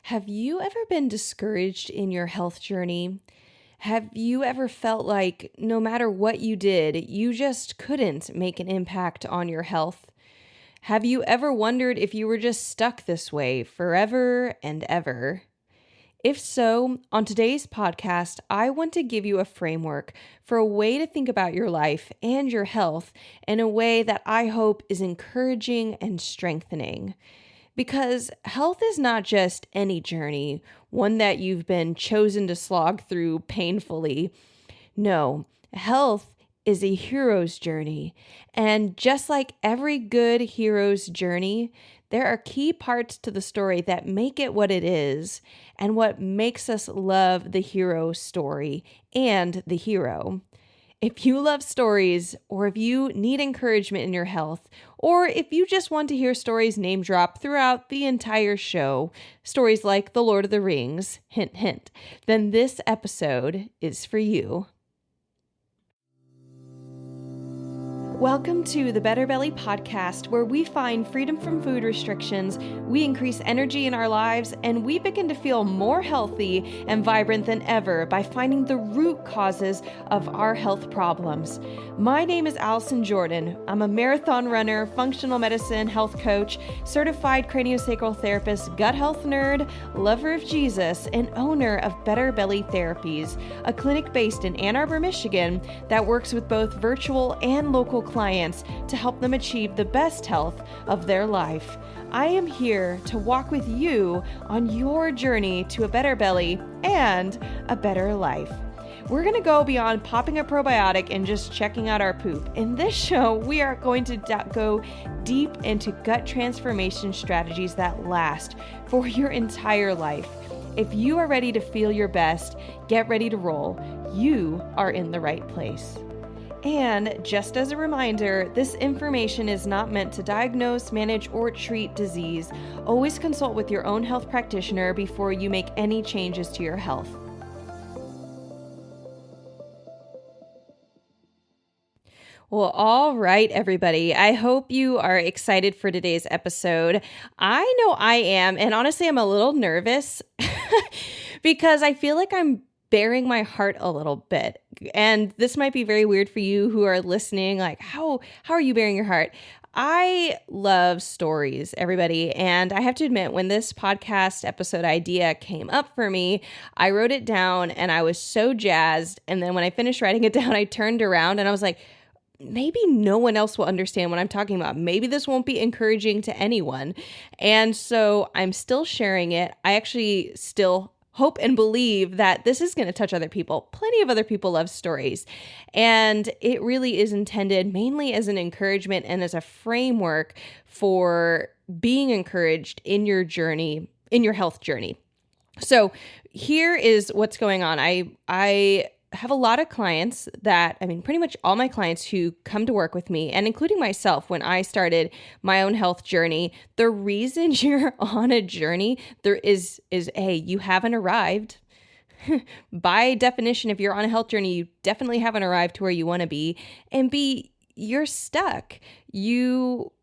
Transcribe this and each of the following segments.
Have you ever been discouraged in your health journey? Have you ever felt like no matter what you did, you just couldn't make an impact on your health? Have you ever wondered if you were just stuck this way forever and ever? If so, on today's podcast, I want to give you a framework for a way to think about your life and your health in a way that I hope is encouraging and strengthening. Because health is not just any journey, one that you've been chosen to slog through painfully. No, health is a hero's journey. And just like every good hero's journey, there are key parts to the story that make it what it is and what makes us love the hero story and the hero. If you love stories, or if you need encouragement in your health, or if you just want to hear stories name drop throughout the entire show, stories like The Lord of the Rings, hint, hint, then this episode is for you. Welcome to the Better Belly podcast, where we find freedom from food restrictions, we increase energy in our lives, and we begin to feel more healthy and vibrant than ever by finding the root causes of our health problems. My name is Allison Jordan. I'm a marathon runner, functional medicine health coach, certified craniosacral therapist, gut health nerd, lover of Jesus, and owner of Better Belly Therapies, a clinic based in Ann Arbor, Michigan that works with both virtual and local clients to help them achieve the best health of their life. I am here to walk with you on your journey to a better belly and a better life. We're going to go beyond popping a probiotic and just checking out our poop. In this show, we are going to go deep into gut transformation strategies that last for your entire life. If you are ready to feel your best, get ready to roll. You are in the right place. And just as a reminder, this information is not meant to diagnose, manage, or treat disease. Always consult with your own health practitioner before you make any changes to your health. Well, all right, everybody. I hope you are excited for today's episode. I know I am, and honestly, I'm a little nervous because I feel like I'm bearing my heart a little bit. And this might be very weird for you who are listening. Like, how are you bearing your heart? I love stories, everybody. And I have to admit, when this podcast episode idea came up for me, I wrote it down and I was so jazzed. And then when I finished writing it down, I turned around and I was like, maybe no one else will understand what I'm talking about. Maybe this won't be encouraging to anyone. And so I'm still sharing it. I actually still hope and believe that this is going to touch other people. Plenty of other people love stories. And it really is intended mainly as an encouragement and as a framework for being encouraged in your journey, in your health journey. So here is what's going on. I have a lot of clients pretty much all my clients who come to work with me, and including myself when I started my own health journey. The reason you're on a journey there is A, you haven't arrived. By definition, if you're on a health journey, you definitely haven't arrived to where you want to be. And B, you're stuck. You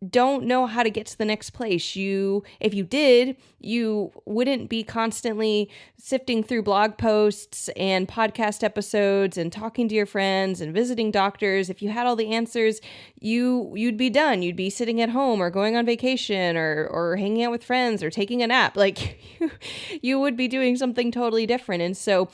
don't know how to get to the next place. If you did, you wouldn't be constantly sifting through blog posts and podcast episodes and talking to your friends and visiting doctors. If you had all the answers, you'd be done. You'd be sitting at home or going on vacation or hanging out with friends or taking a nap. Like you would be doing something totally different. And so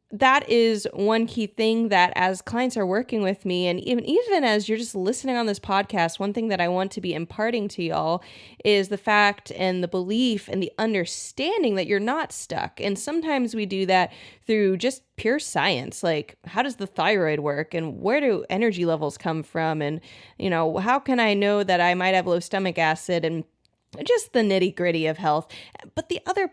that is one key thing that as clients are working with me, and even as you're just listening on this podcast, one thing that I want to be imparting to y'all is the fact and the belief and the understanding that you're not stuck. And sometimes we do that through just pure science, like how does the thyroid work and where do energy levels come from? And, how can I know that I might have low stomach acid and just the nitty gritty of health? But the other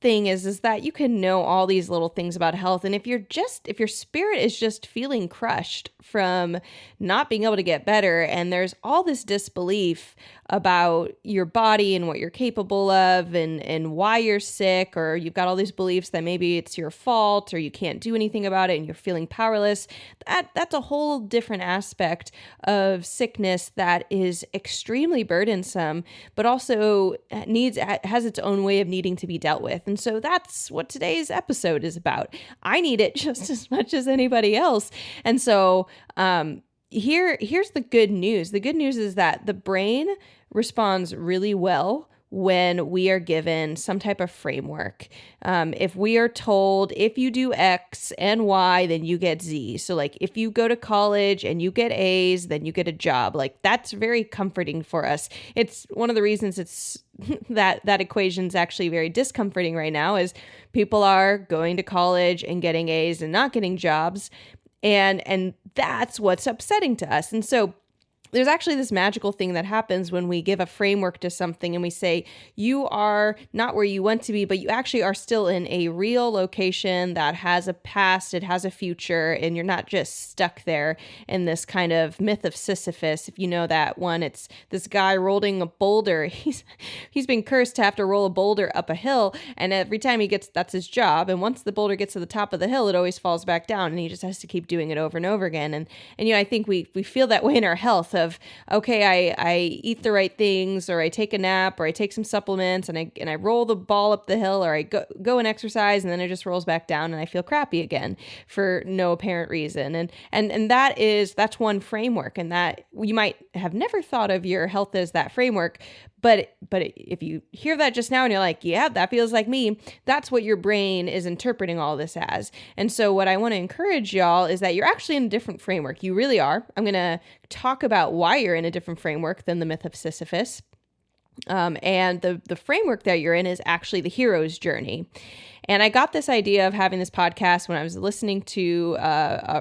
thing is that you can know all these little things about health. And if your spirit is just feeling crushed from not being able to get better, and there's all this disbelief about your body and what you're capable of and why you're sick, or you've got all these beliefs that maybe it's your fault or you can't do anything about it and you're feeling powerless, that's a whole different aspect of sickness that is extremely burdensome, but also has its own way of needing to be dealt with. And so that's what today's episode is about. I need it just as much as anybody else. And so here's the good news. The good news is that the brain responds really well when we are given some type of framework. If we are told, if you do X and Y, then you get Z. So like if you go to college and you get A's, then you get a job. Like that's very comforting for us. It's one of the reasons it's that equation's actually very discomforting right now, is people are going to college and getting A's and not getting jobs. And that's what's upsetting to us. And so there's actually this magical thing that happens when we give a framework to something and we say, you are not where you want to be, but you actually are still in a real location that has a past, it has a future, and you're not just stuck there in this kind of myth of Sisyphus. If you know that one, it's this guy rolling a boulder. He's been cursed to have to roll a boulder up a hill, and every time that's his job. And once the boulder gets to the top of the hill, it always falls back down, and he just has to keep doing it over and over again. And I think we feel that way in our health. Of, okay, I eat the right things, or I take a nap, or I take some supplements, and I roll the ball up the hill, or I go and exercise, and then it just rolls back down and I feel crappy again for no apparent reason. And that's one framework, and that you might have never thought of your health as that framework. But if you hear that just now and you're like, yeah, that feels like me, that's what your brain is interpreting all this as. And so what I want to encourage y'all is that you're actually in a different framework. You really are. I'm going to talk about why you're in a different framework than the myth of Sisyphus. And the framework that you're in is actually the hero's journey. And I got this idea of having this podcast when I was listening to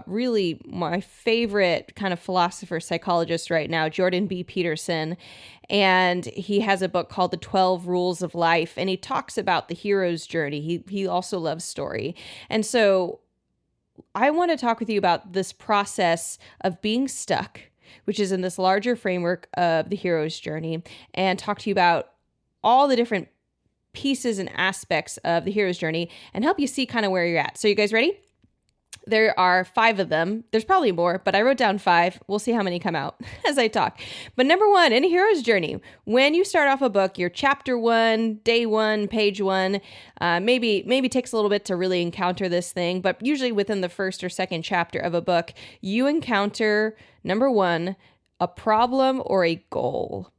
really my favorite kind of philosopher psychologist right now, Jordan B. Peterson. And he has a book called The 12 Rules of Life. And he talks about the hero's journey. He also loves story. And so I want to talk with you about this process of being stuck, which is in this larger framework of the hero's journey, and talk to you about all the different pieces and aspects of the hero's journey and help you see kind of where you're at. So you guys ready? There are 5 of them. There's probably more, but I wrote down 5. We'll see how many come out as I talk. But number 1, in a hero's journey, when you start off a book, you're chapter 1, day 1, page 1, maybe takes a little bit to really encounter this thing, but usually within the first or second chapter of a book, you encounter, number 1, a problem or a goal.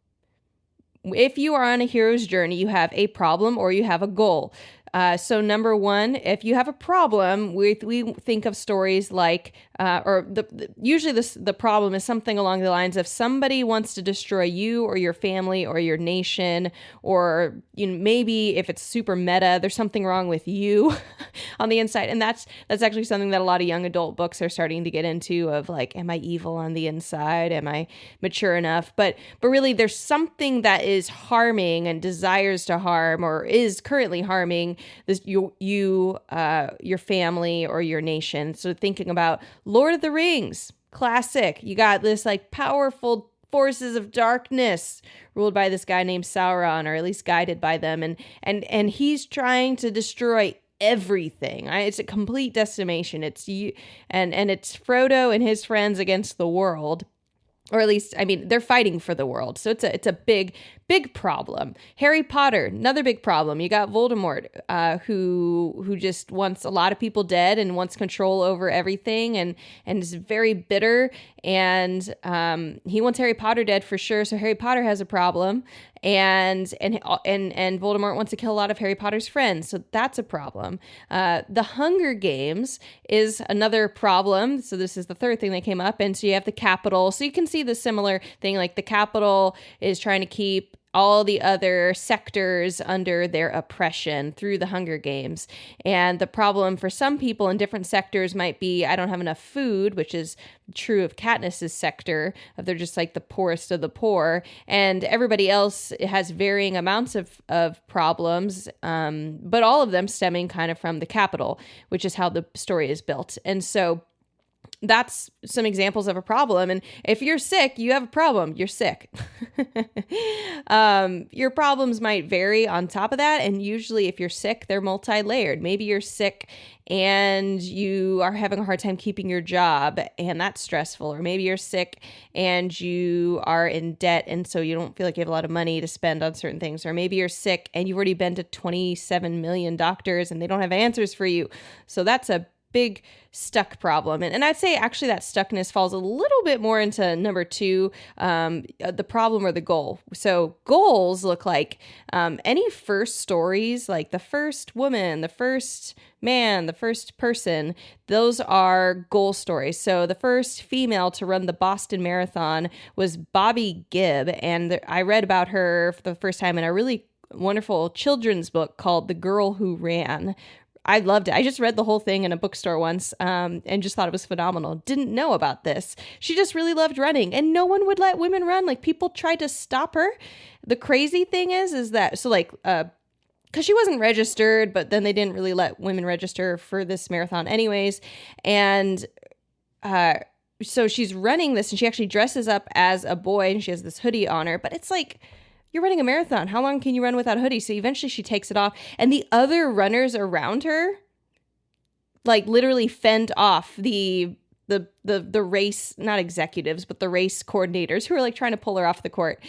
If you are on a hero's journey, you have a problem or you have a goal. So number 1, if you have a problem, we think of stories like, usually the problem is something along the lines of somebody wants to destroy you or your family or your nation, or maybe if it's super meta, there's something wrong with you on the inside. And that's actually something that a lot of young adult books are starting to get into, of like, am I evil on the inside? Am I mature enough? But really there's something that is harming and desires to harm, or is currently harming your family or your nation. So thinking about Lord of the Rings, classic. You got this like powerful forces of darkness ruled by this guy named Sauron, or at least guided by them, and he's trying to destroy everything. It's a complete decimation. It's you and it's Frodo and his friends against the world. Or at least, I mean, they're fighting for the world. So it's a big problem. Harry Potter, another big problem. You got Voldemort, who just wants a lot of people dead and wants control over everything, and is very bitter. And he wants Harry Potter dead for sure. So Harry Potter has a problem. And Voldemort wants to kill a lot of Harry Potter's friends, so that's a problem. The Hunger Games is another problem. So this is the third thing that came up. And so you have the Capitol. So you can see the similar thing, like the Capitol is trying to keep all the other sectors under their oppression through the Hunger Games. And the problem for some people in different sectors might be, I don't have enough food, which is true of Katniss's sector, of they're just like the poorest of the poor. And everybody else has varying amounts of problems, but all of them stemming kind of from the capital, which is how the story is built. And so that's some examples of a problem. And if you're sick, you have a problem. You're sick. Your problems might vary on top of that. And usually if you're sick, they're multi-layered. Maybe you're sick and you are having a hard time keeping your job, and that's stressful. Or maybe you're sick and you are in debt, and so you don't feel like you have a lot of money to spend on certain things. Or maybe you're sick and you've already been to 27 million doctors and they don't have answers for you. So that's a big stuck problem. And I'd say actually that stuckness falls a little bit more into number 2, the problem or the goal. So goals look like any first stories, like the first woman, the first man, the first person, those are goal stories. So the first female to run the Boston Marathon was Bobby Gibb. And I read about her for the first time in a really wonderful children's book called The Girl Who Ran. I loved it. I just read the whole thing in a bookstore once and just thought it was phenomenal. Didn't know about this. She just really loved running, and no one would let women run. Like, people tried to stop her. The crazy thing is that, so like, because she wasn't registered, but then they didn't really let women register for this marathon anyways. And so she's running this, and she actually dresses up as a boy, and she has this hoodie on her, but it's like, you're running a marathon. How long can you run without a hoodie? So eventually she takes it off, and the other runners around her, like, literally fend off the race, not executives, but the race coordinators who are like trying to pull her off the court.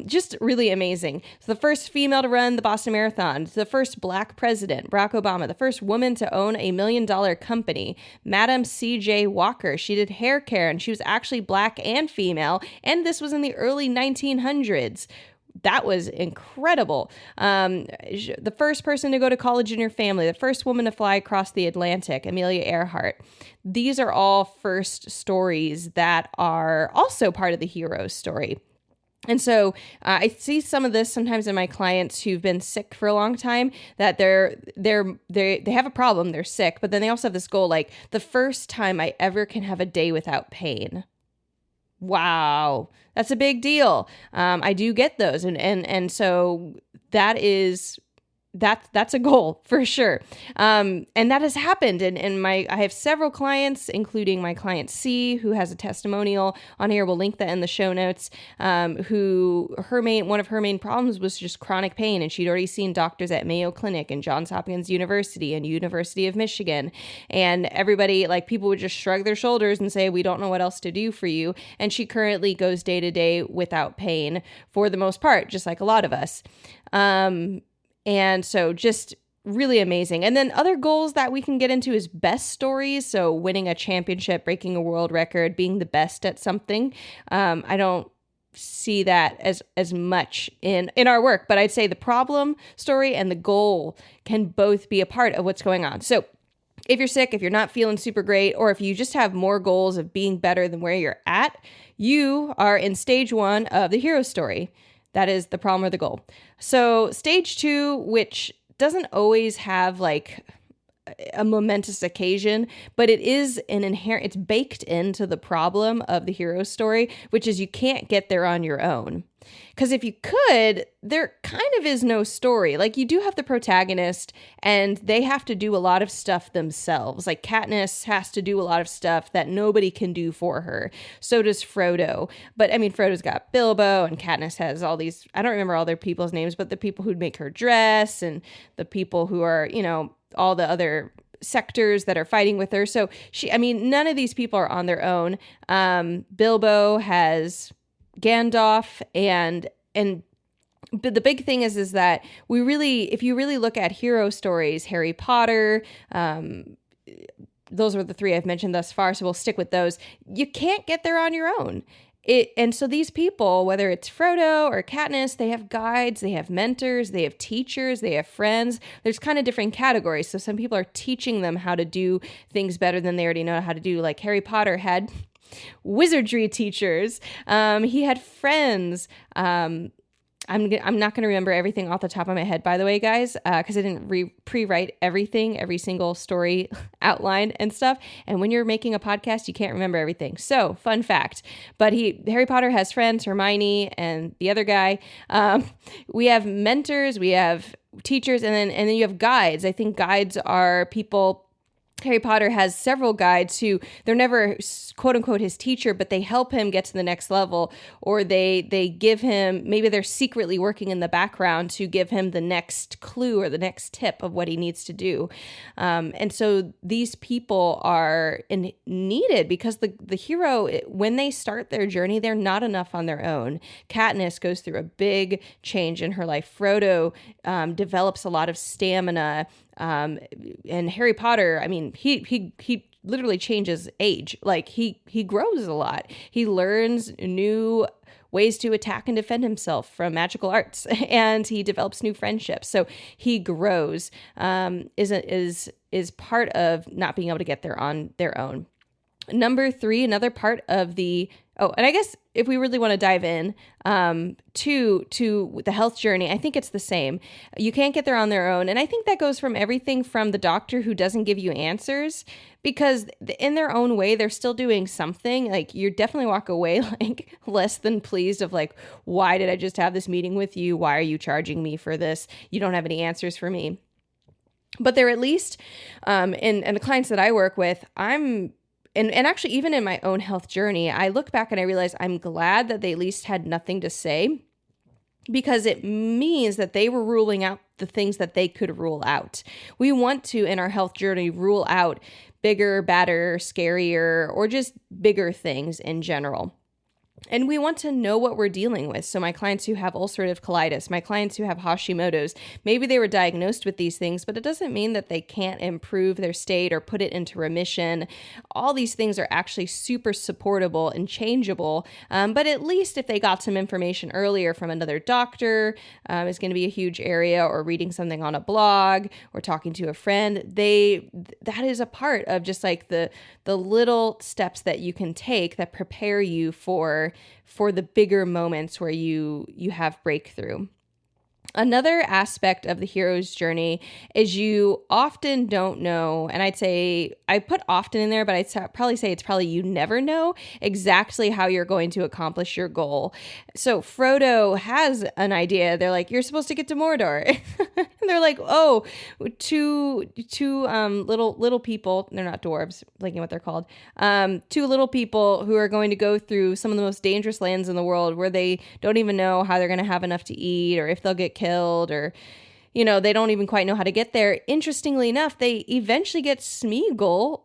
Just really amazing. So the first female to run the Boston Marathon, the first Black president, Barack Obama, the first woman to own $1 million company, Madam C.J. Walker. She did hair care, and she was actually Black and female. And this was in the early 1900s. That was incredible. The first person to go to college in your family, the first woman to fly across the Atlantic, Amelia Earhart. These are all first stories that are also part of the hero story. And so I see some of this sometimes in my clients who've been sick for a long time, that they have a problem, they're sick, but then they also have this goal, like, the first time I ever can have a day without pain. Wow, that's a big deal. I do get those. And so that's a goal for sure. And that has happened. And I have several clients, including my client C, who has a testimonial on here. We'll link that in the show notes, who one of her main problems was just chronic pain. And she'd already seen doctors at Mayo Clinic and Johns Hopkins University and University of Michigan. And everybody, like, people would just shrug their shoulders and say, we don't know what else to do for you. And she currently goes day to day without pain for the most part, just like a lot of us. And so just really amazing. And then other goals that we can get into is best stories. So winning a championship, breaking a world record, being the best at something. I don't see that as much in our work, but I'd say the problem story and the goal can both be a part of what's going on. So if you're sick, if you're not feeling super great, or if you just have more goals of being better than where you're at, you are in stage 1 of the hero story. That is the problem or the goal. So stage 2, which doesn't always have like a momentous occasion, but it is it's baked into the problem of the hero story, which is you can't get there on your own. Because if you could, there kind of is no story. Like, you do have the protagonist, and they have to do a lot of stuff themselves. Like, Katniss has to do a lot of stuff that nobody can do for her. So does Frodo. But I mean, Frodo's got Bilbo, and Katniss has all these, I don't remember all their people's names, but the people who'd make her dress, and the people who are, all the other sectors that are fighting with her. So none of these people are on their own. Bilbo has Gandalf, and but the big thing is that if you really look at hero stories, Harry Potter, those are the 3 I've mentioned thus far, so we'll stick with those. You can't get there on your own. And so these people, whether it's Frodo or Katniss, they have guides, they have mentors, they have teachers, they have friends. There's kind of different categories. So some people are teaching them how to do things better than they already know how to do. Like Harry Potter had wizardry teachers. He had friends. I'm not going to remember everything off the top of my head, by the way, guys, because I didn't pre-write everything, every single story outline and stuff. And when you're making a podcast, you can't remember everything. So, fun fact. But Harry Potter has friends, Hermione and the other guy. We have mentors, we have teachers, and then you have guides. I think guides are people. Harry Potter has several guides who they're never quote unquote his teacher, but they help him get to the next level, or they give him, maybe they're secretly working in the background to give him the next clue or the next tip of what he needs to do. And so these people are needed because the hero, when they start their journey, they're not enough on their own. Katniss goes through a big change in her life. Frodo develops a lot of stamina. And Harry Potter, I mean, he literally changes age. Like he grows a lot. He learns new ways to attack and defend himself from magical arts, and he develops new friendships. So he grows, is part of not being able to get there on their own. Number 3, another part of and I guess if we really want to dive in to the health journey, I think it's the same. You can't get there on their own. And I think that goes from everything from the doctor who doesn't give you answers, because in their own way, they're still doing something. Like you definitely walk away like less than pleased of like, why did I just have this meeting with you? Why are you charging me for this? You don't have any answers for me. But they're at least, and the clients that I work with, And actually, even in my own health journey, I look back and I realize I'm glad that they at least had nothing to say, because it means that they were ruling out the things that they could rule out. We want to, in our health journey, rule out bigger, badder, scarier, or just bigger things in general. And we want to know what we're dealing with. So my clients who have ulcerative colitis, my clients who have Hashimoto's, maybe they were diagnosed with these things, but it doesn't mean that they can't improve their state or put it into remission. All these things are actually super supportable and changeable. But at least if they got some information earlier from another doctor, is going to be a huge area, or reading something on a blog or talking to a friend, that is a part of just like the little steps that you can take that prepare you for the bigger moments where you have breakthrough. Another aspect of the hero's journey is you often don't know, and I'd say I put often in there, but I'd probably say it's probably you never know exactly how you're going to accomplish your goal. So Frodo has an idea. They're like, you're supposed to get to Mordor. And they're like, oh, two little people, they're not dwarves, thinking what they're called, 2 little people who are going to go through some of the most dangerous lands in the world where they don't even know how they're going to have enough to eat, or if they'll get killed, or they don't even quite know how to get there. Interestingly enough, they eventually get Smeagol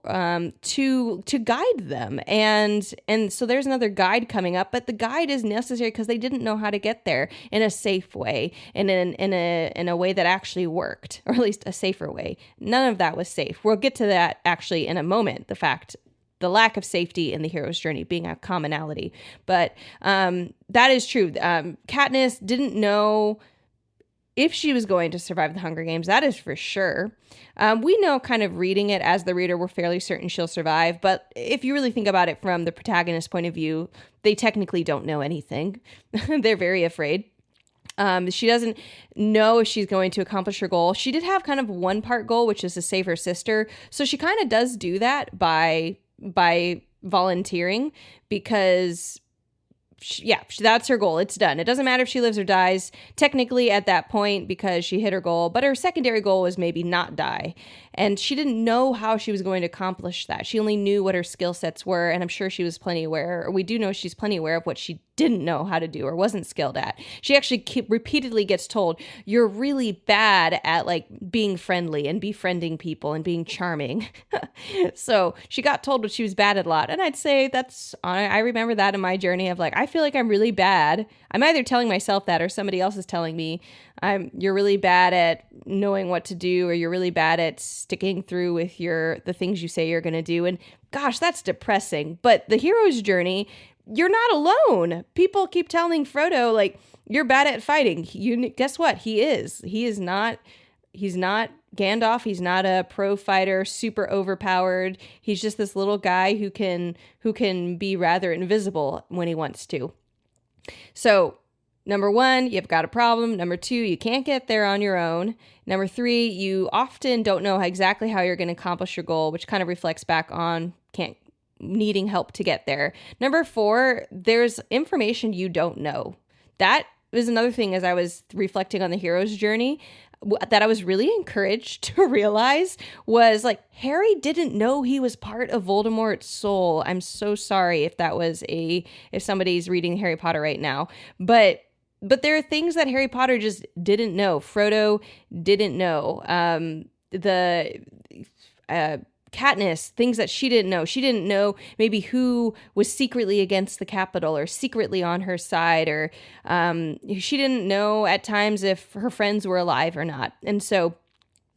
to guide them, and so there's another guide coming up. But the guide is necessary because they didn't know how to get there in a safe way, and in a way that actually worked, or at least a safer way. None of that was safe. We'll get to that actually in a moment. The lack of safety in the hero's journey being a commonality, but that is true. Katniss didn't know if she was going to survive the Hunger Games. That is for sure. We know, kind of reading it as the reader, we're fairly certain she'll survive. But if you really think about it from the protagonist's point of view, they technically don't know anything. They're very afraid. She doesn't know if she's going to accomplish her goal. She did have kind of one part goal, which is to save her sister. So she kind of does do that by volunteering, because that's her goal. It's done. It doesn't matter if she lives or dies technically at that point, because she hit her goal, but her secondary goal was maybe not die. And she didn't know how she was going to accomplish that. She only knew what her skill sets were. And I'm sure she was plenty aware, or we do know she's plenty aware of what she didn't know how to do or wasn't skilled at. She actually repeatedly gets told, you're really bad at like being friendly and befriending people and being charming. So she got told what she was bad at a lot. And I'd say I remember that in my journey of like, I feel like I'm really bad. I'm either telling myself that or somebody else is telling me you're really bad at knowing what to do, or you're really bad at sticking through with the things you say you're going to do. And gosh, that's depressing. But the hero's journey, you're not alone. People keep telling Frodo, like, you're bad at fighting. Guess what? He is. He's not Gandalf. He's not a pro fighter, super overpowered. He's just this little guy who can be rather invisible when he wants to. So Number one, you've got a problem. Number two, you can't get there on your own. Number three, you often don't know exactly how you're going to accomplish your goal, which kind of reflects back on needing help to get there. Number four, there's information you don't know. That was another thing as I was reflecting on the hero's journey that I was really encouraged to realize was like, Harry didn't know he was part of Voldemort's soul. I'm so sorry if somebody's reading Harry Potter right now, but there are things that Harry Potter just didn't know. Frodo didn't know. Katniss, things that she didn't know. She didn't know maybe who was secretly against the Capitol or secretly on her side, or she didn't know at times if her friends were alive or not. And so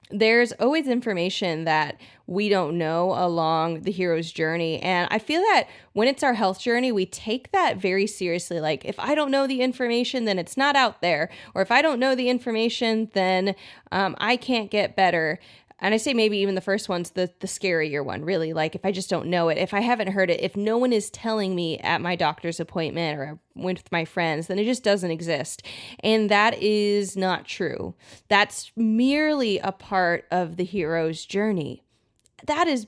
there's always information that we don't know along the hero's journey. And I feel that when it's our health journey, we take that very seriously. Like, if I don't know the information, then it's not out there. Or if I don't know the information, then I can't get better. And I say maybe even the first one's the scarier one, really. Like, if I just don't know it, if I haven't heard it, if no one is telling me at my doctor's appointment or with my friends, then it just doesn't exist. And that is not true. That's merely a part of the hero's journey. That is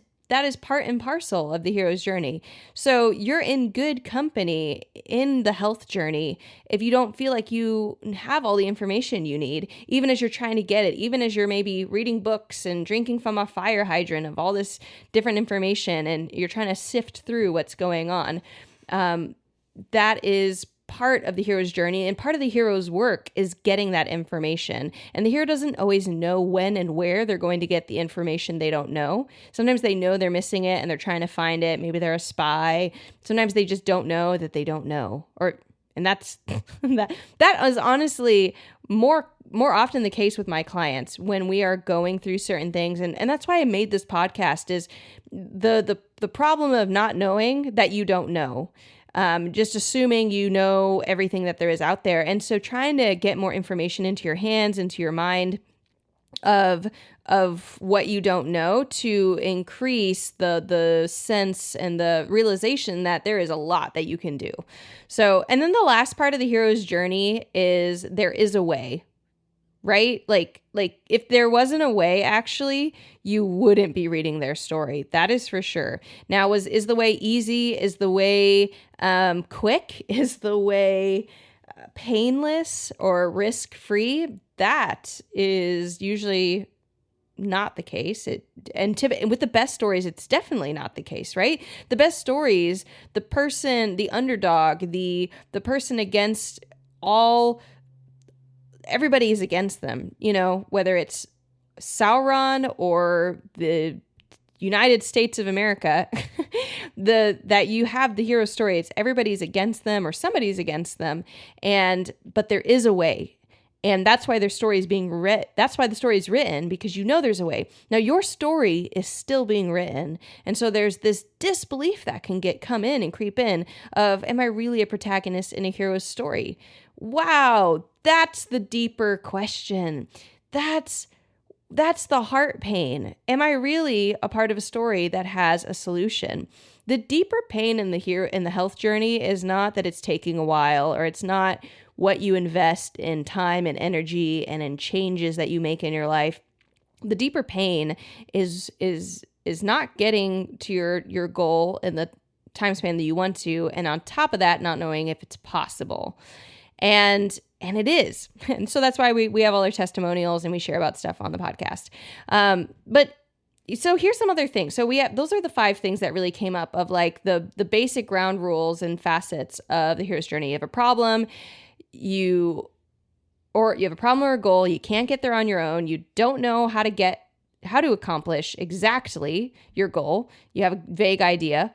part and parcel of the hero's journey. So you're in good company in the health journey if you don't feel like you have all the information you need, even as you're trying to get it, even as you're maybe reading books and drinking from a fire hydrant of all this different information and you're trying to sift through what's going on. That is part of the hero's journey, and part of the hero's work is getting that information. And the hero doesn't always know when and where they're going to get the information they don't know. Sometimes they know they're missing it and they're trying to find it. Maybe they're a spy. Sometimes they just don't know that they don't know. And that's that is honestly more often the case with my clients when we are going through certain things. And that's why I made this podcast, is the problem of not knowing that you don't know. Just assuming you know everything that there is out there. And so trying to get more information into your hands, into your mind of what you don't know, to increase the sense and the realization that there is a lot that you can do. So, and then the last part of the hero's journey is there is a way. Right? Like if there wasn't a way, actually, you wouldn't be reading their story. That is for sure. Now, is the way easy? Is the way quick? Is the way painless or risk-free? That is usually not the case. And with the best stories, it's definitely not the case, right? The best stories, the person, the underdog, the person against all. Everybody is against them, whether it's Sauron or the United States of America, that you have the hero story. It's everybody's against them or somebody's against them. But there is a way. And that's why their story is being written. That's why the story is written, because there's a way. Now, your story is still being written. And so there's this disbelief that can come in and creep in of, am I really a protagonist in a hero's story? Wow, that's the deeper question. That's the heart pain. Am I really a part of a story that has a solution? The deeper pain in the health journey is not that it's taking a while, or it's not what you invest in time and energy and in changes that you make in your life. The deeper pain is not getting to your goal in the time span that you want to, and on top of that, not knowing if it's possible. And it is. And so that's why we have all our testimonials and we share about stuff on the podcast. But so here's some other things. So those are the 5 things that really came up of like the basic ground rules and facets of the hero's journey. You have a problem, you have a problem or a goal, you can't get there on your own, you don't know how to accomplish exactly your goal, you have a vague idea,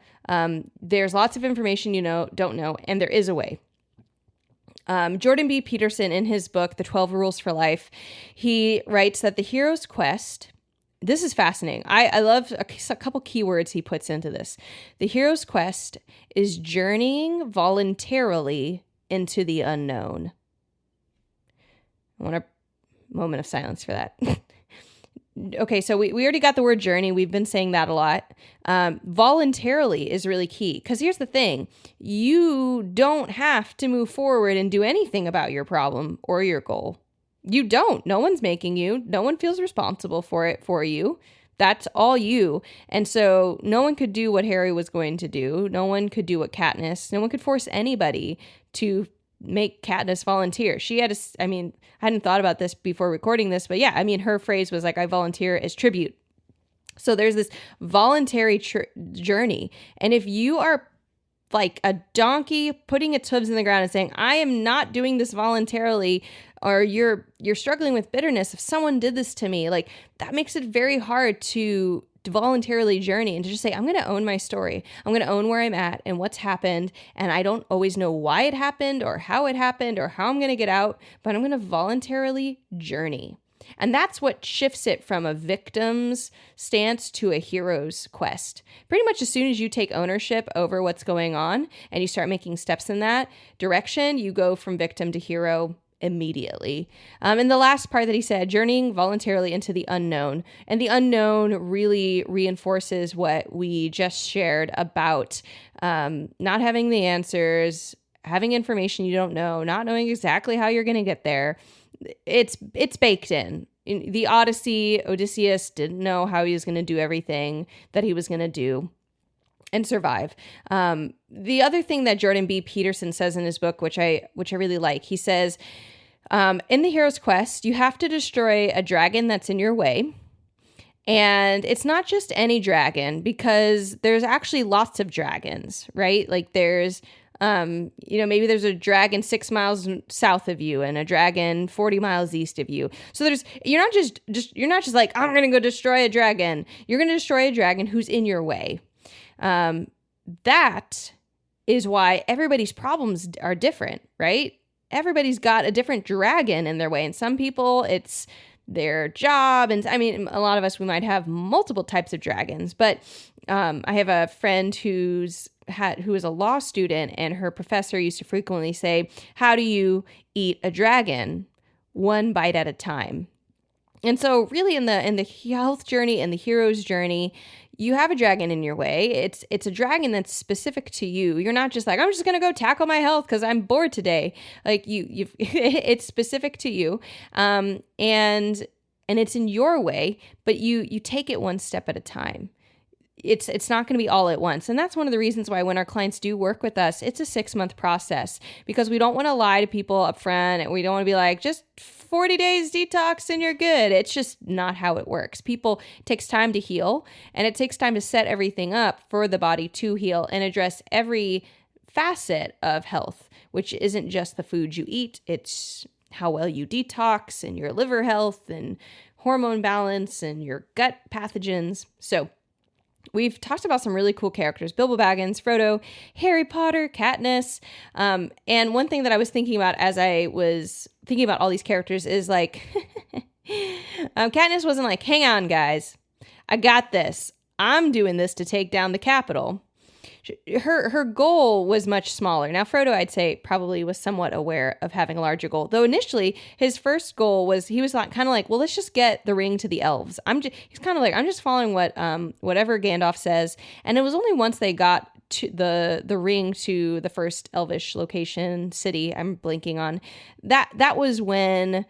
there's lots of information don't know, and there is a way. Jordan B. Peterson, in his book, The 12 Rules for Life, he writes that the hero's quest, this is fascinating. I love a couple keywords he puts into this. The hero's quest is journeying voluntarily into the unknown. I want a moment of silence for that. Okay, so we already got the word journey. We've been saying that a lot. Voluntarily is really key, because here's the thing. You don't have to move forward and do anything about your problem or your goal. You don't. No one's making you. No one feels responsible for it for you. That's all you. And so no one could do what Harry was going to do. No one could do what Katniss, no one could force anybody to make Katniss volunteer. She had I hadn't thought about this before recording this, but yeah, her phrase was like, I volunteer as tribute. So there's this voluntary journey. And if you are like a donkey putting its hooves in the ground and saying, I am not doing this voluntarily, or you're struggling with bitterness, if someone did this to me, like that makes it very hard to voluntarily journey and to just say, I'm going to own my story. I'm going to own where I'm at and what's happened. And I don't always know why it happened or how it happened or how I'm going to get out, but I'm going to voluntarily journey. And that's what shifts it from a victim's stance to a hero's quest. Pretty much as soon as you take ownership over what's going on and you start making steps in that direction, you go from victim to hero immediately. And the last part that he said, journeying voluntarily into the unknown. And the unknown really reinforces what we just shared about not having the answers, having information you don't know, not knowing exactly how you're going to get there. It's baked in. In the Odyssey, Odysseus didn't know how he was going to do everything that he was going to do and survive. The other thing that Jordan B. Peterson says in his book, which I really like, he says, in the hero's quest, you have to destroy a dragon that's in your way. And it's not just any dragon, because there's actually lots of dragons, right? Like there's maybe there's a dragon 6 miles south of you and a dragon 40 miles east of you. So you're not just like, I'm going to go destroy a dragon. You're going to destroy a dragon who's in your way. That is why everybody's problems are different, right? Everybody's got a different dragon in their way. And some people it's their job. And a lot of us, we might have multiple types of dragons, but, I have a friend who is a law student, and her professor used to frequently say, how do you eat a dragon? One bite at a time. And so really in the health journey and the hero's journey, you have a dragon in your way. It's a dragon that's specific to you. You're not just like, I'm just going to go tackle my health because I'm bored today. Like you've it's specific to you. And it's in your way, but you take it one step at a time. It's not going to be all at once. And that's one of the reasons why when our clients do work with us, it's a 6-month process, because we don't want to lie to people up front, and we don't want to be like, just 40 days detox and you're good. It's just not how it works. It takes time to heal, and it takes time to set everything up for the body to heal and address every facet of health, which isn't just the food you eat. It's how well you detox and your liver health and hormone balance and your gut pathogens. So we've talked about some really cool characters: Bilbo Baggins, Frodo, Harry Potter, Katniss. And one thing that I was thinking about as I was thinking about all these characters is like, Katniss wasn't like, hang on, guys, I got this. I'm doing this to take down the Capitol. Her goal was much smaller. Now, Frodo, I'd say, probably was somewhat aware of having a larger goal. Though initially, his first goal was, he was kind of like, well, let's just get the ring to the elves. He's kind of like, I'm just following whatever Gandalf says. And it was only once they got to the ring to the first elvish location, city, I'm blanking on, that was when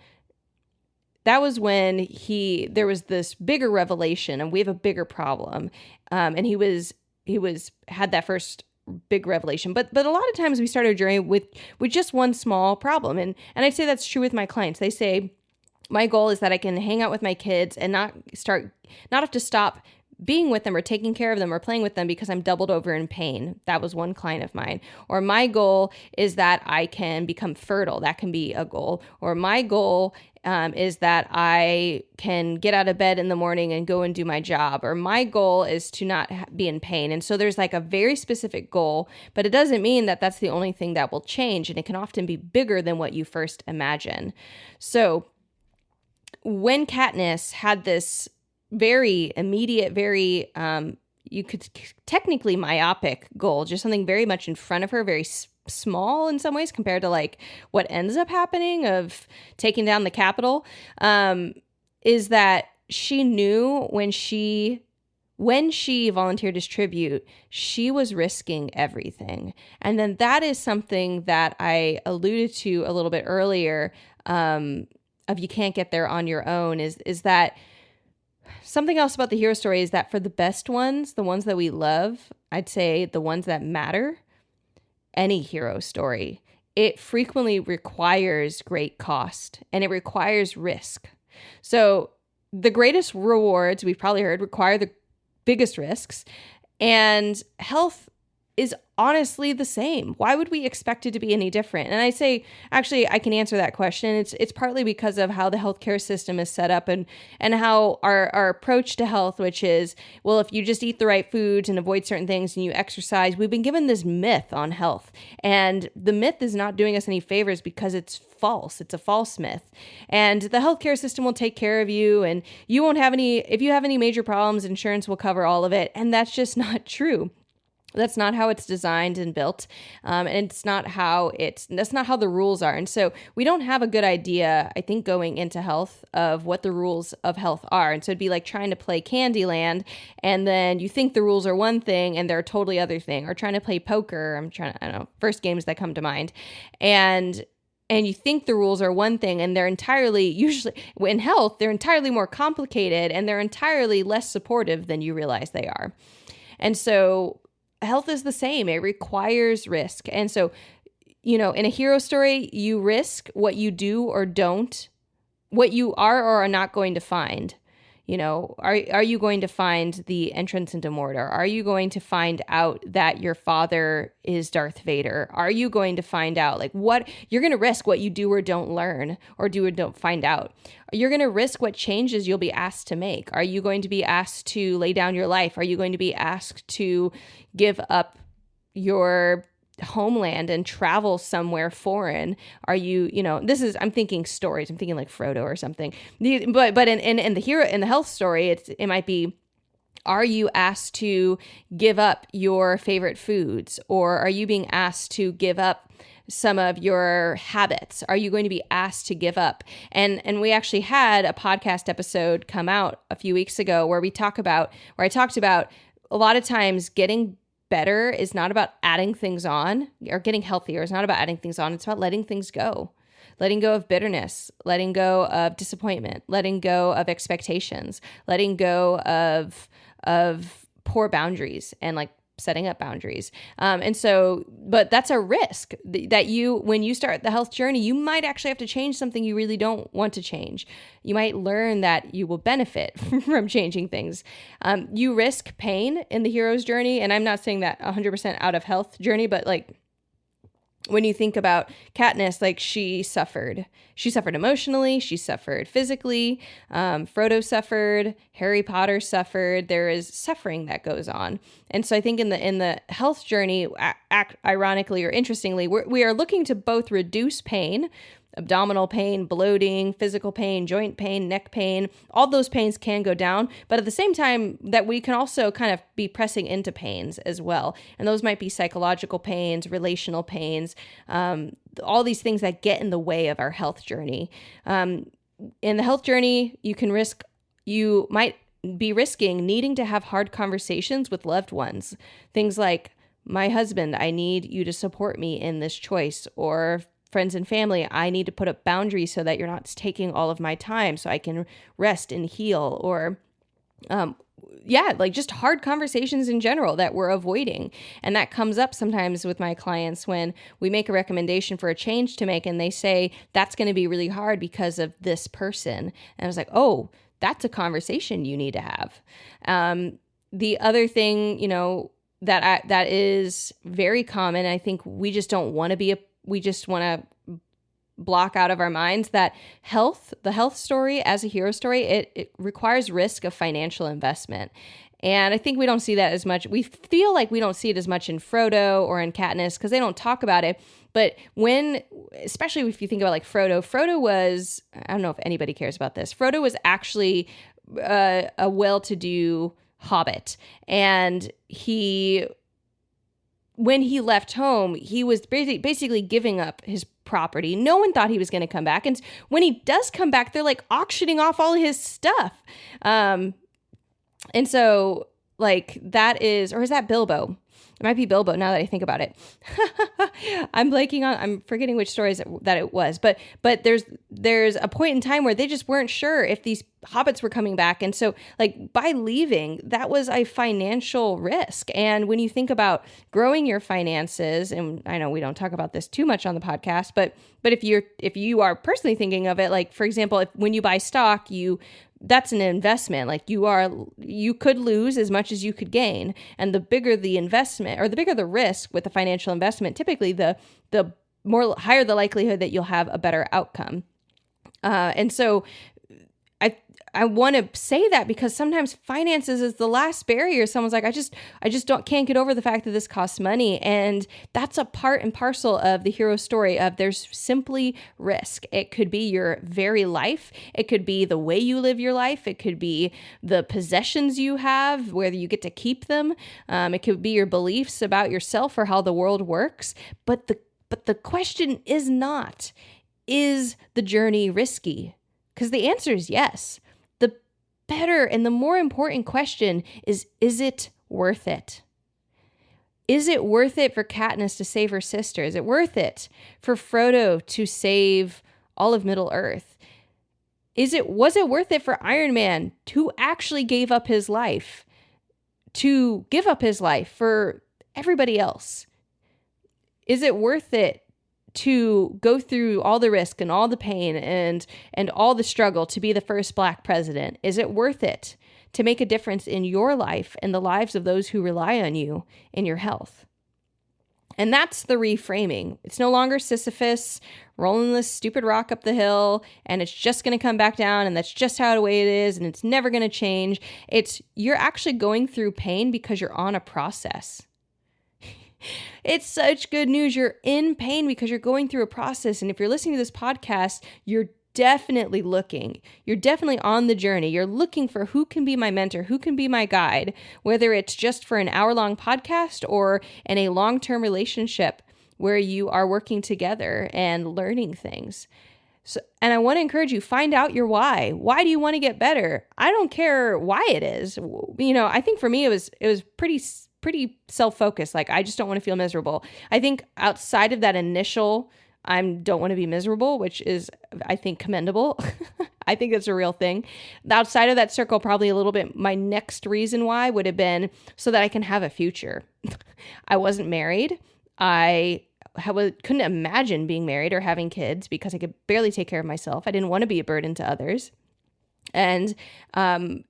there was this bigger revelation, and we have a bigger problem. And he had that first big revelation. But a lot of times we start our journey with just one small problem. And I'd say that's true with my clients. They say, my goal is that I can hang out with my kids and not have to stop being with them or taking care of them or playing with them because I'm doubled over in pain. That was one client of mine. Or my goal is that I can become fertile. That can be a goal. Or my goal is that I can get out of bed in the morning and go and do my job. Or my goal is to not be in pain. And so there's like a very specific goal, but it doesn't mean that that's the only thing that will change. And it can often be bigger than what you first imagine. So when Katniss had this very immediate, very, you could technically myopic goal, just something very much in front of her, very small in some ways compared to like what ends up happening of taking down the Capitol, is that she knew when she volunteered as tribute, she was risking everything. And then that is something that I alluded to a little bit earlier, of you can't get there on your own, is that something else about the hero story is that for the best ones, the ones that we love, I'd say the ones that matter, any hero story, it frequently requires great cost and it requires risk. So the greatest rewards, we've probably heard, require the biggest risks, and health is honestly the same. Why would we expect it to be any different? And I say, actually, I can answer that question. It's partly because of how the healthcare system is set up and how our approach to health, which is, well, if you just eat the right foods and avoid certain things and you exercise, we've been given this myth on health. And the myth is not doing us any favors because it's false. It's a false myth. And the healthcare system will take care of you, and you won't have any, if you have any major problems, insurance will cover all of it. And that's just not true. That's not how it's designed and built. And that's not how the rules are. And so we don't have a good idea, I think, going into health of what the rules of health are. And so it'd be like trying to play Candyland, and then you think the rules are one thing and they're a totally other thing, or trying to play poker. I don't know, first games that come to mind. And you think the rules are one thing, and they're entirely, usually in health, they're entirely more complicated, and they're entirely less supportive than you realize they are. And so health is the same. It requires risk. And so, in a hero story, you risk what you do or don't, what you are or are not going to find. Are you going to find the entrance into Mordor? Are you going to find out that your father is Darth Vader? Are you going to find out what you're going to risk what you do or don't learn, or do or don't find out? You're going to risk what changes you'll be asked to make. Are you going to be asked to lay down your life? Are you going to be asked to give up your homeland and travel somewhere foreign? Are you, I'm thinking stories. I'm thinking like Frodo or something. But in the health story, it might be, are you asked to give up your favorite foods? Or are you being asked to give up some of your habits? Are you going to be asked to give up? And we actually had a podcast episode come out a few weeks ago where I talked about a lot of times getting better is not about adding things on, or getting healthier is not about adding things on. It's about letting things go. Letting go of bitterness, letting go of disappointment, letting go of expectations, letting go of poor boundaries, and setting up boundaries. But that's a risk that when you start the health journey, you might actually have to change something you really don't want to change. You might learn that you will benefit from changing things. You risk pain in the hero's journey. And I'm not saying that 100% out of health journey, but when you think about Katniss, she suffered emotionally, she suffered physically, Frodo suffered, Harry Potter suffered. There is suffering that goes on. And so I think in the health journey, ironically or interestingly, we are looking to both reduce pain, abdominal pain, bloating, physical pain, joint pain, neck pain. All those pains can go down, but at the same time that we can also kind of be pressing into pains as well. And those might be psychological pains, relational pains, all these things that get in the way of our health journey. In the health journey, you might be risking needing to have hard conversations with loved ones. Things like, my husband, I need you to support me in this choice, or friends and family, I need to put up boundaries so that you're not taking all of my time so I can rest and heal, or just hard conversations in general that we're avoiding. And that comes up sometimes with my clients when we make a recommendation for a change to make, and they say, that's going to be really hard because of this person. And I was like, oh, that's a conversation you need to have. The other thing, that is very common, I think we just don't want to we just want to block out of our minds that the health story as a hero story, it requires risk of financial investment. And I think we don't see that as much. We feel like we don't see it as much in Frodo or in Katniss because they don't talk about it. But especially if you think about Frodo was, I don't know if anybody cares about this. Frodo was actually a well-to-do hobbit. And when he left home, he was basically giving up his property. No one thought he was going to come back. And when he does come back, they're like auctioning off all his stuff. And so like that is, or is that Bilbo? It might be Bilbo now that I think about it. I'm forgetting which stories that it was, but there's a point in time where they just weren't sure if these hobbits were coming back. And so like by leaving, that was a financial risk. And when you think about growing your finances, and I know we don't talk about this too much on the podcast, but if you are personally thinking of it, like for example, when you buy stock, that's an investment. Like you could lose as much as you could gain. And the bigger the investment or the bigger the risk with a financial investment, typically the higher the likelihood that you'll have a better outcome. And so I want to say that because sometimes finances is the last barrier. Someone's like, I just can't get over the fact that this costs money. And that's a part and parcel of the hero story of there's simply risk. It could be your very life. It could be the way you live your life. It could be the possessions you have, whether you get to keep them. It could be your beliefs about yourself or how the world works. But the question is not, is the journey risky? Because the answer is yes. The better and the more important question is it worth it? Is it worth it for Katniss to save her sister? Is it worth it for Frodo to save all of Middle-earth? Was it worth it for Iron Man to actually give up his life for everybody else? Is it worth it to go through all the risk and all the pain and all the struggle to be the first Black president? Is it worth it to make a difference in your life and the lives of those who rely on you in your health? And that's the reframing. It's no longer Sisyphus rolling this stupid rock up the hill and it's just going to come back down and that's just how the way it is and it's never going to change. You're actually going through pain because you're on a process. It's such good news. You're in pain because you're going through a process. And if you're listening to this podcast, you're definitely looking. You're definitely on the journey. You're looking for who can be my mentor, who can be my guide, whether it's just for an hour-long podcast or in a long-term relationship where you are working together and learning things. So, and I want to encourage you, find out your why. Why do you want to get better? I don't care why it is. I think for me, it was pretty self-focused. Like, I just don't want to feel miserable. I think outside of that initial, I don't want to be miserable, which is, I think, commendable. I think that's a real thing. Outside of that circle, probably a little bit, my next reason why would have been so that I can have a future. I wasn't married. I couldn't imagine being married or having kids because I could barely take care of myself. I didn't want to be a burden to others. And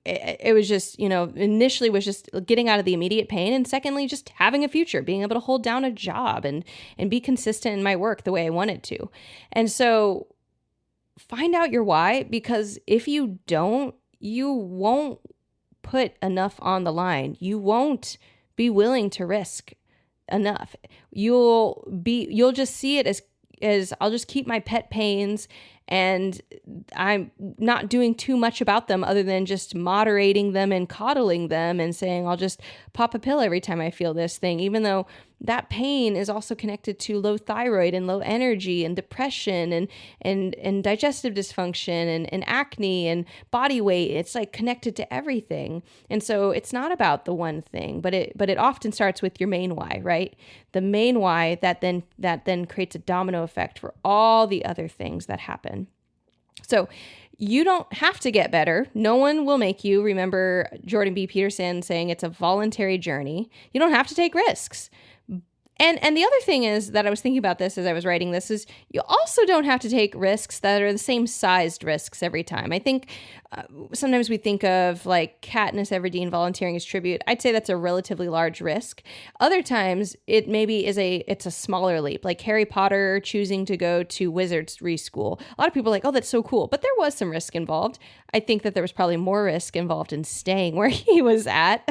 it was just, initially was just getting out of the immediate pain. And secondly, just having a future, being able to hold down a job and be consistent in my work the way I wanted to. And so find out your why, because if you don't, you won't put enough on the line. You won't be willing to risk enough. You'll just see it as I'll just keep my pet pains and I'm not doing too much about them other than just moderating them and coddling them and saying, I'll just pop a pill every time I feel this thing, even though that pain is also connected to low thyroid and low energy and depression and digestive dysfunction and acne and body weight. It's like connected to everything. And so it's not about the one thing, but it often starts with your main why, right? The main why that then creates a domino effect for all the other things that happen. So you don't have to get better. No one will make you. Remember Jordan B. Peterson saying it's a voluntary journey. You don't have to take risks. And the other thing is that I was thinking about this as I was writing this is you also don't have to take risks that are the same sized risks every time. I think sometimes we think of like Katniss Everdeen volunteering as tribute. I'd say that's a relatively large risk. Other times it maybe it's a smaller leap, like Harry Potter choosing to go to wizardry school. A lot of people are like, oh, that's so cool. But there was some risk involved. I think that there was probably more risk involved in staying where he was at.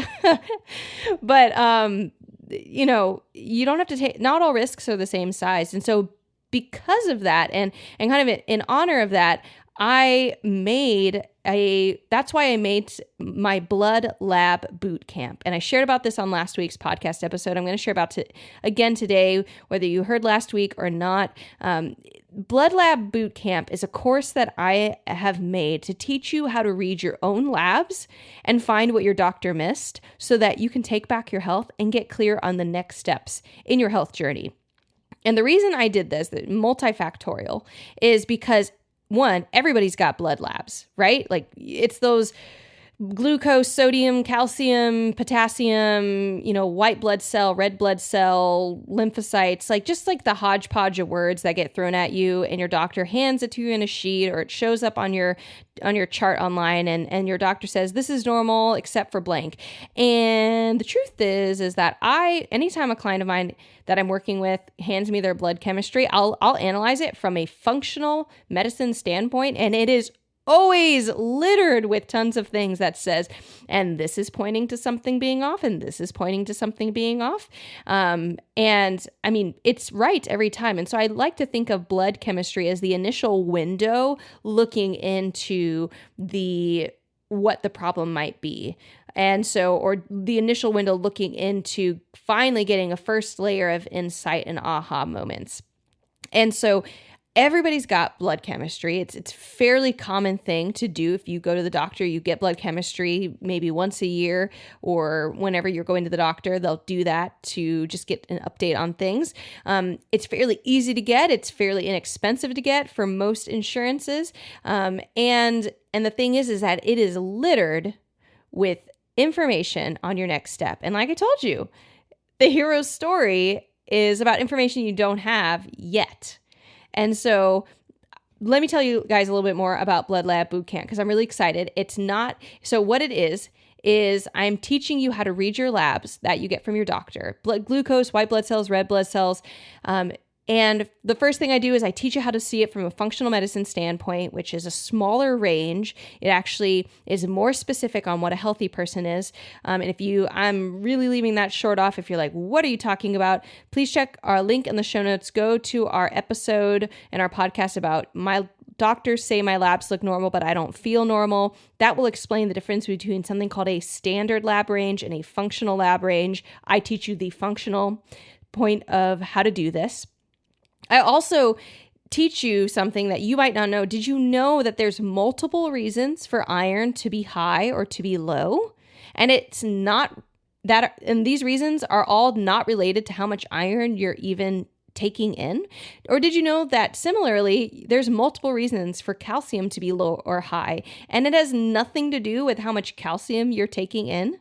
But, you don't have to take, not all risks are the same size. And so because of that and kind of in honor of that, I made that's why I made my blood lab bootcamp. And I shared about this on last week's podcast episode. I'm going to share about it again today, whether you heard last week or not. Blood Lab Bootcamp is a course that I have made to teach you how to read your own labs and find what your doctor missed so that you can take back your health and get clear on the next steps in your health journey. And the reason I did this, the multifactorial, is because one, everybody's got blood labs, right? Like it's those glucose, sodium, calcium, potassium, white blood cell, red blood cell, lymphocytes, just like the hodgepodge of words that get thrown at you and your doctor hands it to you in a sheet or it shows up on your chart online and your doctor says, this is normal except for blank. And the truth is that anytime a client of mine that I'm working with hands me their blood chemistry, I'll analyze it from a functional medicine standpoint, and it is always littered with tons of things that says, and this is pointing to something being off, and this is pointing to something being off. And I mean, it's right every time. And so I like to think of blood chemistry as the initial window looking into what the problem might be. And so, or the initial window looking into finally getting a first layer of insight and aha moments. And so everybody's got blood chemistry. It's a fairly common thing to do. If you go to the doctor, you get blood chemistry maybe once a year, or whenever you're going to the doctor, they'll do that to just get an update on things. It's fairly easy to get. It's fairly inexpensive to get for most insurances. And the thing is that it is littered with information on your next step. And like I told you, the hero's story is about information you don't have yet. And so let me tell you guys a little bit more about Blood Lab Bootcamp because I'm really excited. So what it is I'm teaching you how to read your labs that you get from your doctor. Blood glucose, white blood cells, red blood cells. And the first thing I do is I teach you how to see it from a functional medicine standpoint, which is a smaller range. It actually is more specific on what a healthy person is. And I'm really leaving that short off. If you're like, what are you talking about? Please check our link in the show notes. Go to our episode and our podcast about my doctors say my labs look normal, but I don't feel normal. That will explain the difference between something called a standard lab range and a functional lab range. I teach you the functional point of how to do this. I also teach you something that you might not know. Did you know that there's multiple reasons for iron to be high or to be low? And it's not that, and these reasons are all not related to how much iron you're even taking in. Or did you know that similarly, there's multiple reasons for calcium to be low or high, and it has nothing to do with how much calcium you're taking in?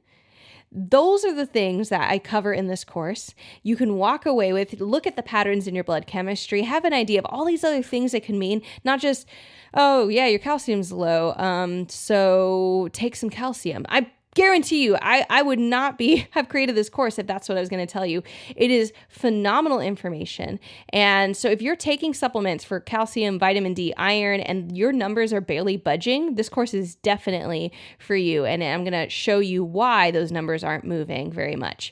Those are the things that I cover in this course. You can walk away with, look at the patterns in your blood chemistry, have an idea of all these other things it can mean, not just, oh yeah, your calcium's low, so take some calcium. I guarantee you, I would not have created this course if that's what I was going to tell you. It is phenomenal information. And so if you're taking supplements for calcium, vitamin D, iron, and your numbers are barely budging, this course is definitely for you. And I'm going to show you why those numbers aren't moving very much.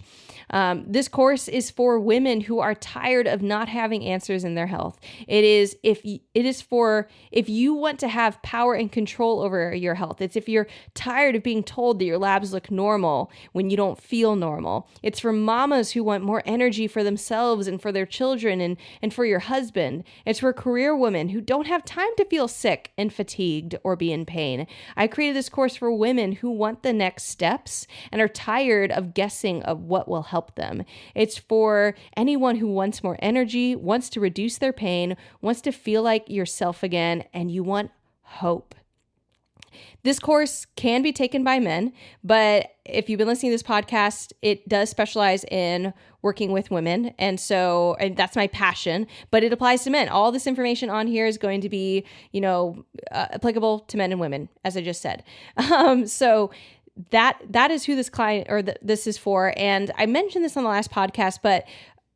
This course is for women who are tired of not having answers in their health. It is for if you want to have power and control over your health. It's if you're tired of being told that your labs look normal when you don't feel normal. It's for mamas who want more energy for themselves and for their children and for your husband. It's for career women who don't have time to feel sick and fatigued or be in pain. I created this course for women who want the next steps and are tired of guessing of what will help them. It's for anyone who wants more energy, wants to reduce their pain, wants to feel like yourself again, and you want hope. This course can be taken by men, but if you've been listening to this podcast, it does specialize in working with women. And that's my passion, but it applies to men. All this information on here is going to be, applicable to men and women, as I just said. So that is who this client or this is for. And I mentioned this on the last podcast, but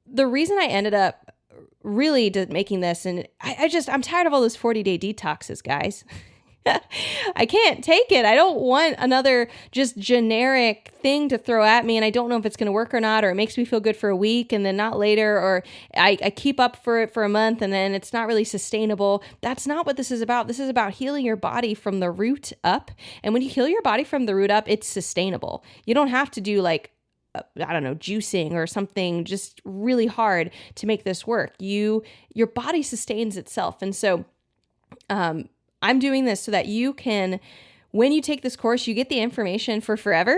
the reason I ended up really making this, and I'm tired of all those 40-day detoxes, guys. I can't take it. I don't want another just generic thing to throw at me, and I don't know if it's going to work or not, or it makes me feel good for a week and then not later, or I keep up for it for a month and then it's not really sustainable. That's not what this is about. This is about healing your body from the root up. And when you heal your body from the root up, it's sustainable. You don't have to do like, I don't know, juicing or something just really hard to make this work. Your body sustains itself. And so, I'm doing this so that you can, when you take this course, you get the information for forever,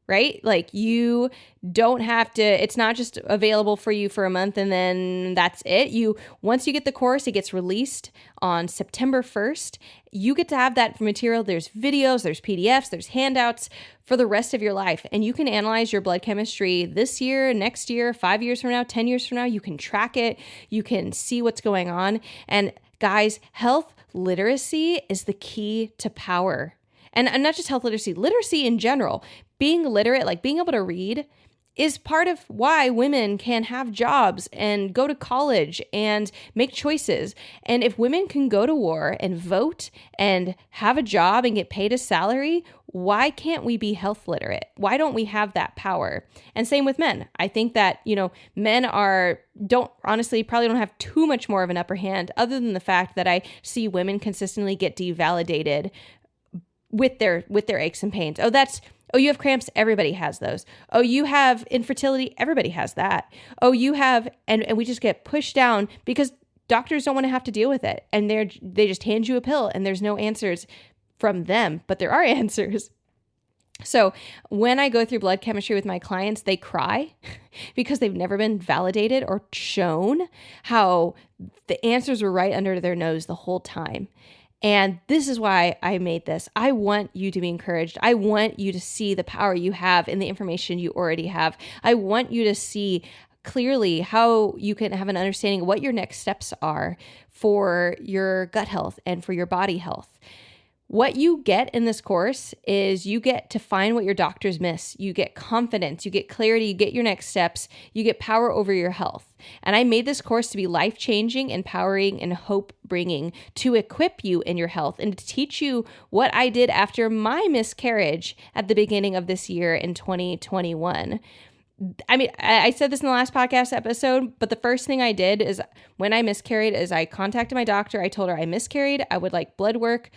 right? Like you don't have to, it's not just available for you for a month and then that's it. Once you get the course, it gets released on September 1st. You get to have that material. There's videos, there's PDFs, there's handouts for the rest of your life. And you can analyze your blood chemistry this year, next year, 5 years from now, 10 years from now. You can track it. You can see what's going on. And guys, health literacy is the key to power. And not just health literacy, literacy in general. Being literate, like being able to read, is part of why women can have jobs and go to college and make choices. And if women can go to war and vote and have a job and get paid a salary, why can't we be health literate? Why don't we have that power? And same with men. I think that, men probably don't have too much more of an upper hand, other than the fact that I see women consistently get devalidated with their aches and pains. Oh, you have cramps. Everybody has those. Oh, you have infertility. Everybody has that. Oh, you have, and we just get pushed down because doctors don't want to have to deal with it. And they just hand you a pill and there's no answers from them, but there are answers. So when I go through blood chemistry with my clients, they cry because they've never been validated or shown how the answers were right under their nose the whole time. And this is why I made this. I want you to be encouraged. I want you to see the power you have in the information you already have. I want you to see clearly how you can have an understanding of what your next steps are for your gut health and for your body health. What you get in this course is you get to find what your doctors miss. You get confidence, you get clarity, you get your next steps, you get power over your health. And I made this course to be life-changing, empowering, and hope-bringing, to equip you in your health and to teach you what I did after my miscarriage at the beginning of this year in 2021. I mean, I said this in the last podcast episode, but the first thing I did is when I miscarried is I contacted my doctor. I told her I miscarried. I would like blood work.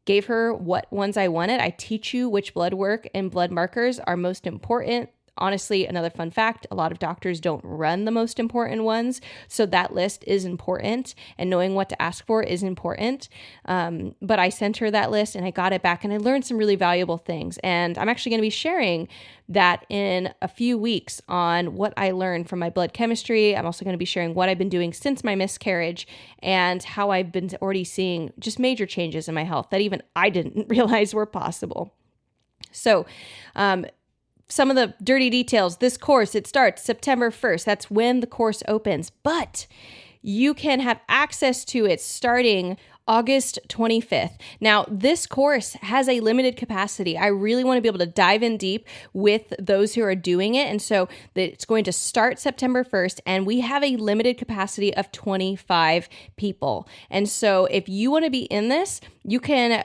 Gave her what ones I wanted. I teach you which blood work and blood markers are most important. Honestly, another fun fact, a lot of doctors don't run the most important ones. So that list is important and knowing what to ask for is important. But I sent her that list and I got it back and I learned some really valuable things. And I'm actually going to be sharing that in a few weeks on what I learned from my blood chemistry. I'm also going to be sharing what I've been doing since my miscarriage and how I've been already seeing just major changes in my health that even I didn't realize were possible. So, some of the dirty details, this course, it starts September 1st. That's when the course opens, but you can have access to it starting August 25th. Now, this course has a limited capacity. I really want to be able to dive in deep with those who are doing it. And so it's going to start September 1st, and we have a limited capacity of 25 people. And so if you want to be in this, you can...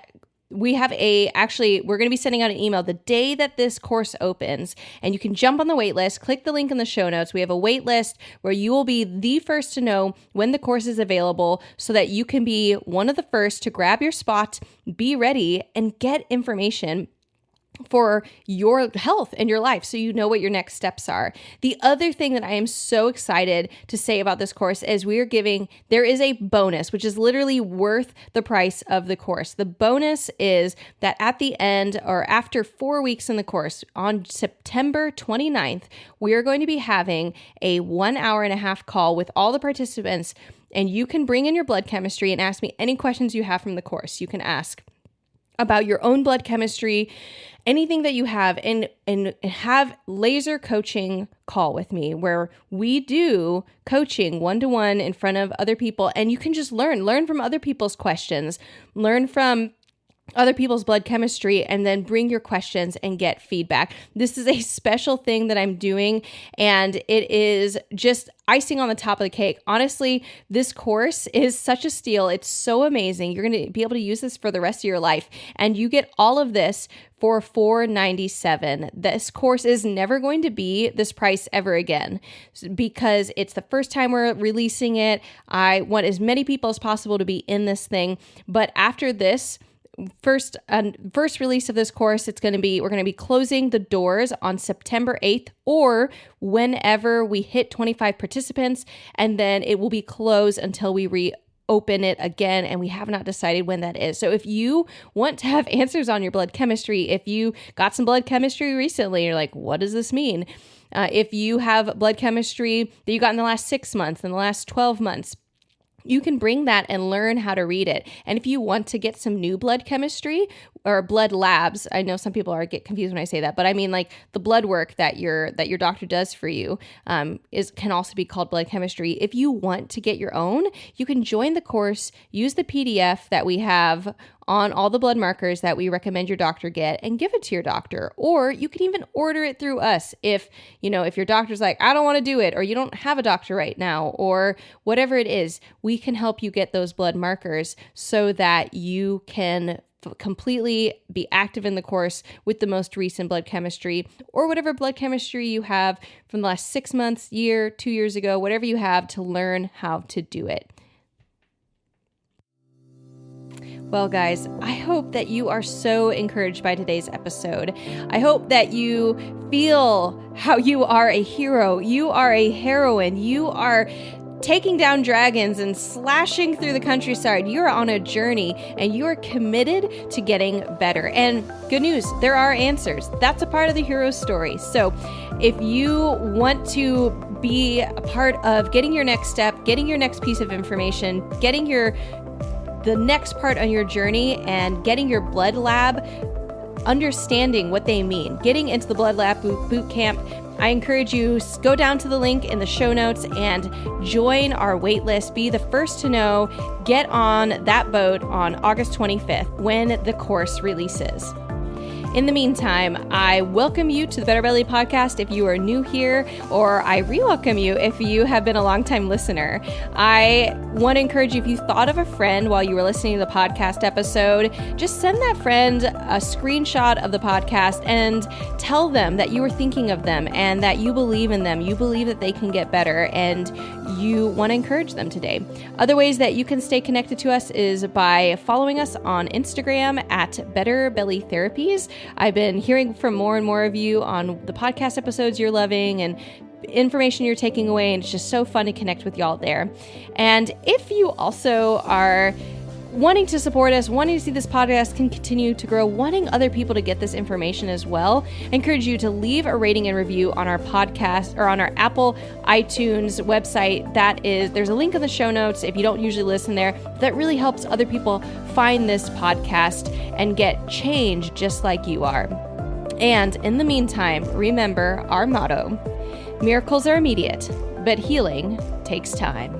we're going to be sending out an email the day that this course opens, and you can jump on the wait list, click the link in the show notes. We have a wait list where you will be the first to know when the course is available so that you can be one of the first to grab your spot, be ready, and get information for your health and your life so you know what your next steps are. The other thing that I am so excited to say about this course is there is a bonus, which is literally worth the price of the course. The bonus is that at the end or after 4 weeks in the course, on September 29th, we are going to be having a 1 hour and a half call with all the participants, and you can bring in your blood chemistry and ask me any questions you have from the course. You can ask about your own blood chemistry, anything that you have, and have laser coaching call with me where we do coaching one-to-one in front of other people, and you can just learn from other people's questions, learn from other people's blood chemistry and then bring your questions and get feedback. This is a special thing that I'm doing, and it is just icing on the top of the cake. Honestly, this course is such a steal. It's so amazing. You're going to be able to use this for the rest of your life, and you get all of this for $497. This course is never going to be this price ever again because it's the first time we're releasing it. I want as many people as possible to be in this thing, but after this first release of this course, we're going to be closing the doors on September 8th or whenever we hit 25 participants, and then it will be closed until we reopen it again, and we have not decided when that is. So if you want to have answers on your blood chemistry, if you got some blood chemistry recently, you're like, what does this mean? If you have blood chemistry that you got in the last 6 months, in the last 12 months, you can bring that and learn how to read it. And if you want to get some new blood chemistry or blood labs, I know some people get confused when I say that, but I mean like the blood work that your doctor does for you can also be called blood chemistry. If you want to get your own, you can join the course, use the PDF that we have on all the blood markers that we recommend your doctor get and give it to your doctor. Or you can even order it through us if your doctor's like, I don't want to do it, or you don't have a doctor right now, or whatever it is, we can help you get those blood markers so that you can completely be active in the course with the most recent blood chemistry or whatever blood chemistry you have from the last 6 months, year, 2 years ago, whatever you have to learn how to do it. Well, guys, I hope that you are so encouraged by today's episode. I hope that you feel how you are a hero, you are a heroine, you are taking down dragons and slashing through the countryside. You're on a journey and you are committed to getting better. And good news, there are answers. That's a part of the hero story. So if you want to be a part of getting your next step, getting your next piece of information, getting the next part on your journey and getting your blood lab, understanding what they mean, getting into the blood lab bootcamp, I encourage you, go down to the link in the show notes and join our waitlist. Be the first to know. Get on that boat on August 25th when the course releases. In the meantime, I welcome you to the Better Belly podcast if you are new here, or I re-welcome you if you have been a longtime listener. I want to encourage you, if you thought of a friend while you were listening to the podcast episode, just send that friend a screenshot of the podcast and tell them that you were thinking of them and that you believe in them. You believe that they can get better and you want to encourage them today. Other ways that you can stay connected to us is by following us on Instagram at Better Belly Therapies. I've been hearing from more and more of you on the podcast episodes you're loving and information you're taking away, and it's just so fun to connect with y'all there. And if you also are wanting to support us, wanting to see this podcast can continue to grow, wanting other people to get this information as well, I encourage you to leave a rating and review on our podcast or on our Apple iTunes website. There's a link in the show notes if you don't usually listen there. That really helps other people find this podcast and get change just like you are. And in the meantime, remember our motto: miracles are immediate, but healing takes time.